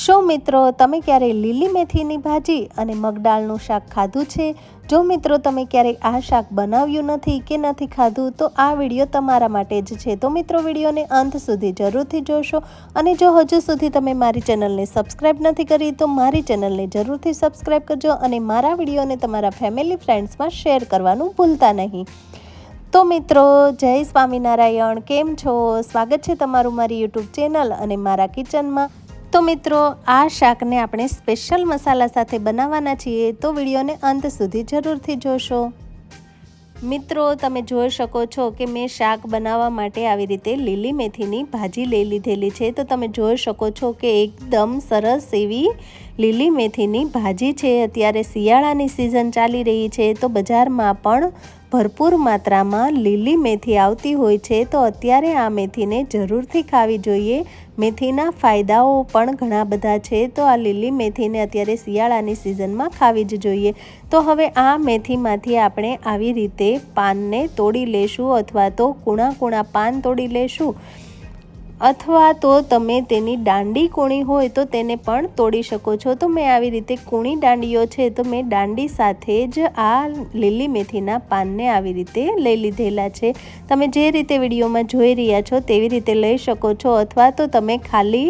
શું મિત્રો તમે ક્યારેય લીલી મેથીની ભાજી અને મગદાળનું શાક ખાધું છે? જો મિત્રો તમે ક્યારેય આ શાક બનાવ્યું નથી કે નથી ખાધું તો આ વિડીયો તમારા માટે જ છે. તો મિત્રો વિડીયોને અંત સુધી જરૂરથી જોશો અને જો હજુ સુધી તમે મારી ચેનલને સબસ્ક્રાઈબ નથી કરી તો મારી ચેનલને જરૂરથી સબસ્ક્રાઈબ કરજો અને મારા વિડીયોને તમારા ફેમિલી ફ્રેન્ડ્સમાં શેર કરવાનું ભૂલતા નહીં. તો મિત્રો જય સ્વામિનારાયણ, કેમ છો? સ્વાગત છે તમારું મારી યુટ્યુબ ચેનલ અને મારા કિચનમાં. તો મિત્રો આ શાકને આપણે સ્પેશિયલ મસાલા સાથે બનાવવાના છીએ, તો વિડીયોને અંત સુધી જરૂરથી જોશો. મિત્રો તમે જોઈ શકો છો કે મેં શાક બનાવવા માટે આવી રીતે લીલી મેથીની ભાજી લઈ લીધેલી છે. તો તમે જોઈ શકો છો કે એકદમ સરસ એવી લીલી મેથીની ભાજી છે. અત્યારે શિયાળાની સિઝન ચાલી રહી છે તો બજારમાં પણ ભરપૂર માત્રામાં લીલી મેથી આવતી હોય છે. તો અત્યારે આ મેથીને જરૂરથી ખાવી જોઈએ. મેથીના ફાયદાઓ પણ ઘણા બધા છે, તો આ લીલી મેથીને અત્યારે શિયાળાની સિઝનમાં ખાવી જ જોઈએ. તો હવે આ મેથીમાંથી આપણે આવી રીતે પાનને તોડી લેશું અથવા તો કૂણા પાન તોડી લેશું, અથવા તો તમે તેની દાંડી કૂણી હોય તો તેને પણ તોડી શકો છો. તો મેં આવી રીતે કૂણી દાંડીઓ છે તો મેં દાંડી સાથે જ આ લીલી મેથીના પાનને આવી રીતે લઈ લીધેલા છે. તમે જે રીતે વિડીયોમાં જોઈ રહ્યા છો તેવી રીતે લઈ શકો છો, અથવા તો તમે ખાલી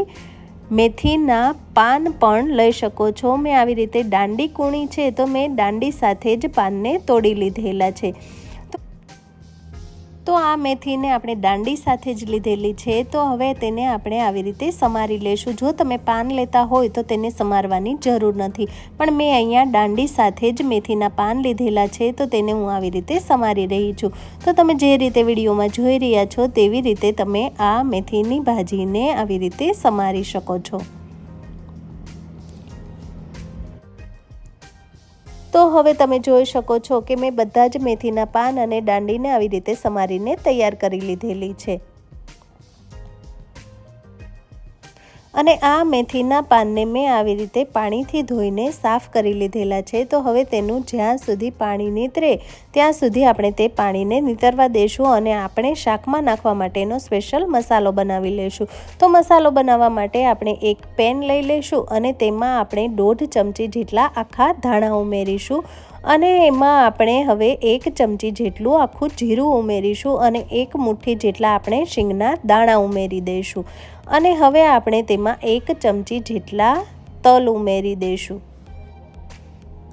મેથીના પાન પણ લઈ શકો છો. મેં આવી રીતે દાંડી કૂણી છે તો મેં દાંડી સાથે જ પાનને તોડી લીધેલા છે. તો આ મેથીને આપણે દાંડી સાથે જ લીધેલી છે. તો હવે તેને આપણે આવી રીતે સમારી લેશું. જો તમે પાન લેતા હોય તો તેને સમારવાની જરૂર નથી, પણ મેં અહીંયા દાંડી સાથે જ મેથીના પાન લીધેલા છે તો તેને હું આવી રીતે સમારી રહી છું. તો તમે જે રીતે વિડીયોમાં જોઈ રહ્યા છો તેવી રીતે તમે આ મેથીની ભાજીને આવી રીતે સમારી શકો છો. તો હવે તમે જોઈ શકો છો કે મેં બધા જ મેથીના પાન અને દાંડીને આવી રીતે સમારીને તૈયાર કરી લીધેલી છે. અને આ મેથીના પાનને મેં આવી રીતે પાણીથી ધોઈને સાફ કરી લીધેલા છે. તો હવે તેનું જ્યાં સુધી પાણી નીતરે ત્યાં સુધી આપણે તે પાણીને નીતરવા દેશું અને આપણે શાકમાં નાખવા માટેનો સ્પેશિયલ મસાલો બનાવી લેશું. તો મસાલો બનાવવા માટે આપણે એક પેન લઈ લેશું અને તેમાં આપણે 1.5 ચમચી જેટલા આખા ધાણા ઉમેરીશું અને એમાં આપણે હવે 1 ચમચી જેટલું આખું જીરું ઉમેરીશું અને 1 મુઠ્ઠી જેટલા આપણે શીંગના દાણા ઉમેરી દઈશું અને હવે આપણે તેમાં 1 ચમચી જેટલા તલ ઉમેરી દઈશું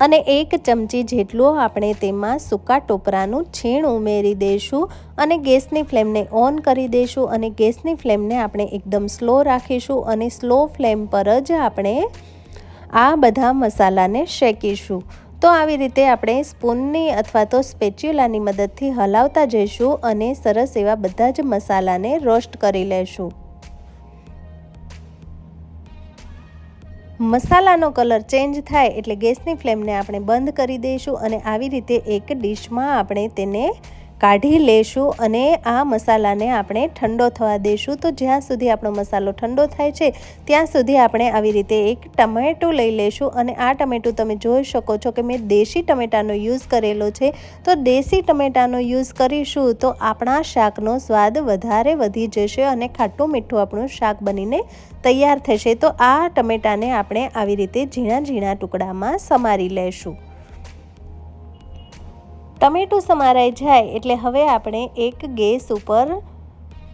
અને 1 ચમચી જેટલું આપણે તેમાં સૂકા ટોપરાનું છીણ ઉમેરી દઈશું અને ગેસની ફ્લેમને ઓન કરી દઈશું અને ગેસની ફ્લેમને આપણે એકદમ સ્લો રાખીશું અને સ્લો ફ્લેમ પર જ આપણે આ બધા મસાલાને શેકીશું. તો આવી રીતે આપણે સ્પૂનની અથવા તો સ્પેચ્યુલાની મદદથી હલાવતા જઈશું અને સરસ એવા બધા જ મસાલાને રોસ્ટ કરી લેશું. મસાલાનો કલર ચેન્જ થાય એટલે ગેસની ફ્લેમને આપણે બંધ કરી દઈશું અને આવી રીતે એક ડીશમાં આપણે તેને કાઢી લેશું અને આ મસાલાને આપણે ઠંડો થવા દઈશું. તો જ્યાં સુધી આપણો મસાલો ઠંડો થાય છે ત્યાં સુધી આપણે આવી રીતે એક ટમેટું લઈ લેશું અને આ ટમેટું તમે જોઈ શકો છો કે મેં દેશી ટમેટાનો યુઝ કરેલો છે. તો દેશી ટમેટાનો યુઝ કરીશું તો આપણા શાકનો સ્વાદ વધારે વધી જશે અને ખાટું મીઠું આપણું શાક બનીને તૈયાર થશે. તો આ ટમેટાને આપણે આવી રીતે ઝીણા ઝીણા ટુકડામાં સમારી લેશું. ટમેટું સમારાઈ જાય એટલે હવે આપણે એક ગેસ ઉપર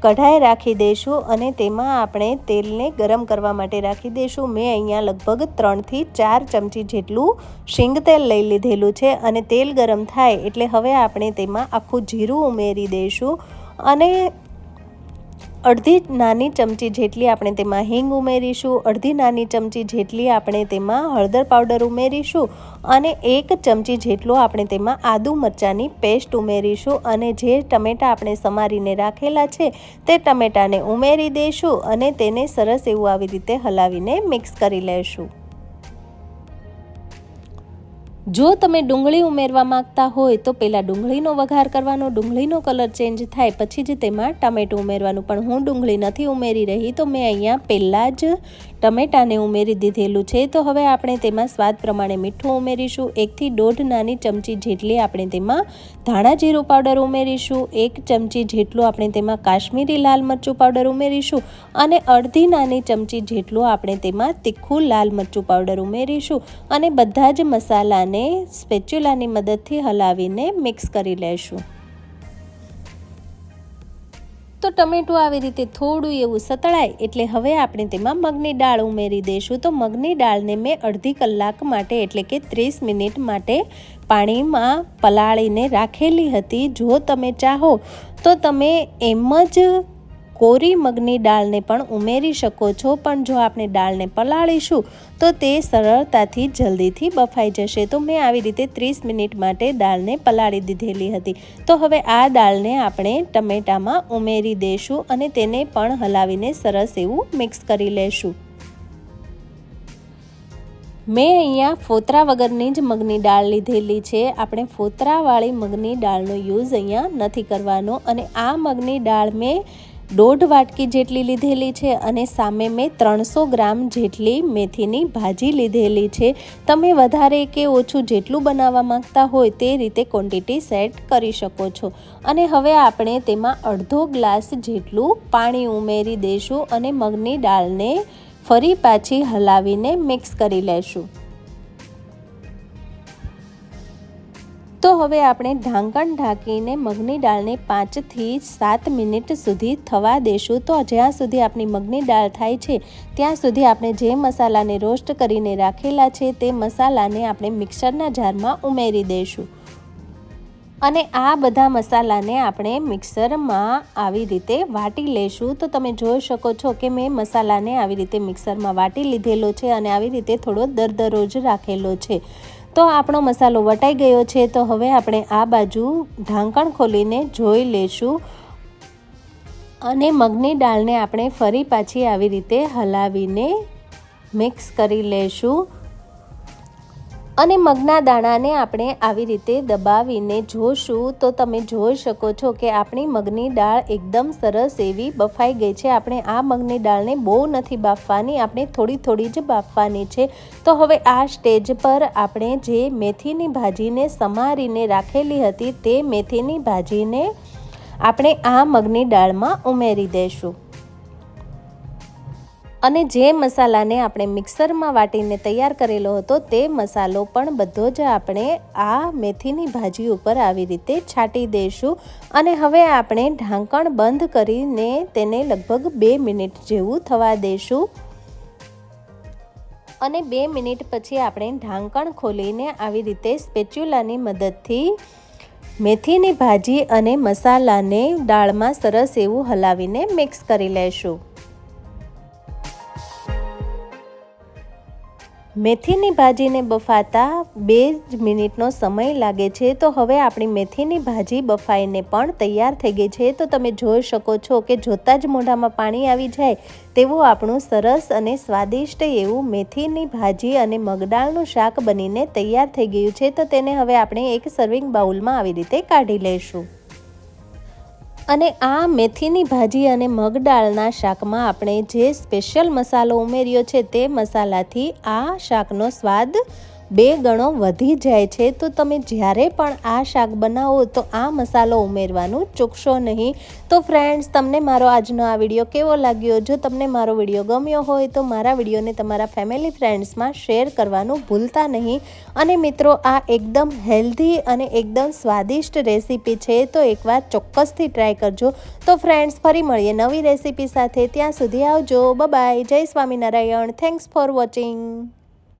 કઢાઈ રાખી દઈશું અને તેમાં આપણે તેલને ગરમ કરવા માટે રાખી દઈશું. મેં અહીંયા લગભગ 3 થી 4 ચમચી જેટલું શીંગ તેલ લઈ લીધેલું છે અને તેલ ગરમ થાય એટલે હવે આપણે તેમાં આખું જીરું ઉમેરી દઈશું અને અડધી નાની ચમચી જેટલી આપણે તેમાં હિંગ ઉમેરીશું, અડધી નાની ચમચી જેટલી આપણે તેમાં હળદર પાવડર ઉમેરીશું અને 1 ચમચી જેટલો આપણે તેમાં આદુ મરચાંની પેસ્ટ ઉમેરીશું અને જે ટમેટાં આપણે સમારીને રાખેલા છે તે ટમેટાને ઉમેરી દઈશું અને તેને સરસ એવું આવી રીતે હલાવીને મિક્સ કરી લેશું. જો તમે ડુંગળી ઉમેરવા માંગતા હોય તો પહેલાં ડુંગળીનો વઘાર કરવાનો, ડુંગળીનો કલર ચેન્જ થાય પછી જ તેમાં ટામેટું ઉમેરવાનું. પણ હું ડુંગળી નથી ઉમેરી રહી તો મેં અહીંયા પહેલાં જ ટમેટાને ઉમેરી દીધેલું છે. તો હવે આપણે તેમાં સ્વાદ પ્રમાણે મીઠું ઉમેરીશું. 1 થી 1.5 નાની ચમચી જેટલી આપણે તેમાં ધાણા જીરું પાવડર ઉમેરીશું. 1 ચમચી જેટલું આપણે તેમાં કાશ્મીરી લાલ મરચું પાવડર ઉમેરીશું અને અડધી નાની ચમચી જેટલું આપણે તેમાં તીખું લાલ મરચું પાવડર ઉમેરીશું અને બધા જ મસાલાને સ્પેચ્યુલાની મદદથી હલાવીને મિક્સ કરી લેશું. તો ટમેટું આવી રીતે થોડું એવું સતળાય એટલે હવે આપણે તેમાં મગની દાળ ઉમેરી દઈશું. તો મગની દાળને મેં અડધી કલાક માટે એટલે કે 30 મિનિટ માટે પાણીમાં પલાળીને રાખેલી હતી. જો તમે ચાહો તો તમે એમ જ કોરી મગની દાળને પણ ઉમેરી શકો છો, પણ જો આપણે દાળને પલાળીશું તો તે સરળતાથી જલ્દીથી બફાઈ જશે. તો મેં આવી રીતે 30 મિનિટ માટે દાળને પલાળી દીધેલી હતી. તો હવે આ દાળને આપણે ટમેટામાં ઉમેરી દઈશું અને તેને પણ હલાવીને સરસ એવું મિક્સ કરી લેશું. મેં અહીંયા ફોતરા વગરની જ મગની દાળ લીધેલી છે. આપણે ફોતરાવાળી મગની દાળનો યુઝ અહીંયા નથી કરવાનો. અને આ મગની દાળ મેં 1.5 વાટકી જેટલી લીધેલી છે અને સામે મેં 300 ગ્રામ જેટલી મેથીની ભાજી લીધેલી છે. તમે વધારે કે ઓછું જેટલું બનાવવા માંગતા હોય તે રીતે ક્વોન્ટિટી સેટ કરી શકો છો. અને હવે આપણે તેમાં અડધો ગ્લાસ જેટલું પાણી ઉમેરી દઈશું અને મગની દાળને ફરી પાછી હલાવીને મિક્સ કરી લેશું. તો હવે આપણે ઢાંકણ ઢાંકીને મગની દાળને 5 થી 7 મિનિટ સુધી થવા દેશું. તો જ્યાં સુધી આપણી મગની દાળ થાય છે ત્યાં સુધી આપણે જે મસાલાને રોસ્ટ કરીને રાખેલા છે તે મસાલાને આપણે મિક્સરના જારમાં ઉમેરી દઈશું. અને આ બધા મસાલાને આપણે મિક્સરમાં આવી રીતે વાટી લેશું. તો તમે જોઈ શકો છો કે મેં મસાલાને આવી રીતે મિક્સરમાં વાટી લીધેલો છે અને આવી રીતે થોડો દરદરો જ રાખેલો છે. તો આપણો મસાલો વટાઈ ગયો છે. તો હવે આપણે આ બાજુ ઢાંકણ ખોલીને જોઈ લેશું અને મગની દાળને આપણે ફરી પાછી આવી રીતે હલાવીને મિક્સ કરી લેશું. અને મગના દાણાને આપણે આવી રીતે દબાવીને જોશું તો તમે જોઈ શકો છો કે આપણી મગની દાળ એકદમ સરસ એવી બફાઈ ગઈ છે. આપણે આ મગની દાળને બહુ નથી બાફવાની, આપણે થોડી થોડી જ બાફવાની છે. તો હવે આ સ્ટેજ પર આપણે જે મેથીની ભાજીને સમારીને રાખેલી હતી તે મેથીની ભાજીને આપણે આ મગની દાળમાં ઉમેરી દઈશું. અને જે મસાલાને આપણે મિક્સરમાં વાટીને તૈયાર કરેલો હતો તે મસાલો પણ બધો જ આપણે આ મેથીની ભાજી ઉપર આવી રીતે છાંટી દઈશું. અને હવે આપણે ઢાંકણ બંધ કરીને તેને લગભગ 2 મિનિટ જેવું થવા દઈશું. અને 2 મિનિટ પછી આપણે ઢાંકણ ખોલીને આવી રીતે સ્પેચ્યુલાની મદદથી મેથીની ભાજી અને મસાલાને દાળમાં સરસ એવું હલાવીને મિક્સ કરી લેશું. મેથીની ભાજીને બફાતા 2 મિનિટનો સમય લાગે છે. તો હવે આપણી મેથીની ભાજી બફાઈને પણ તૈયાર થઈ ગઈ છે. તો તમે જોઈ શકો છો કે જોતાં જ મોઢામાં પાણી આવી જાય તેવું આપણું સરસ અને સ્વાદિષ્ટ એવું મેથીની ભાજી અને મગદાળનું શાક બનીને તૈયાર થઈ ગયું છે. તો તેને હવે આપણે એક સર્વિંગ બાઉલમાં આવી રીતે કાઢી લઈશું. અને આ મેથીની ભાજી અને મગદાળના શાકમાં આપણે જે સ્પેશિયલ મસાલો ઉમેર્યો છે તે મસાલાથી આ શાકનો સ્વાદ 2 ગણો વધી જાય છે. તો તમે જ્યારે પણ આ શાક બનાવો તો આ મસાલો ઉમેરવાનું ચૂકશો નહીં. તો ફ્રેન્ડ્સ, તમને મારો આજનો આ વિડીયો કેવો લાગ્યો? જો તમને મારો વિડીયો ગમ્યો હોય તો મારા વિડીયોને તમારા ફેમિલી ફ્રેન્ડ્સમાં શેર કરવાનું ભૂલતા નહીં. અને મિત્રો, આ એકદમ હેલ્ધી અને એકદમ સ્વાદિષ્ટ રેસીપી છે, તો એકવાર ચોક્કસથી ટ્રાય કરજો. તો ફ્રેન્ડ્સ, ફરી મળીએ નવી રેસીપી સાથે. ત્યાં સુધી આવજો. Bye bye. જય સ્વામિનારાયણ. Thanks for watching.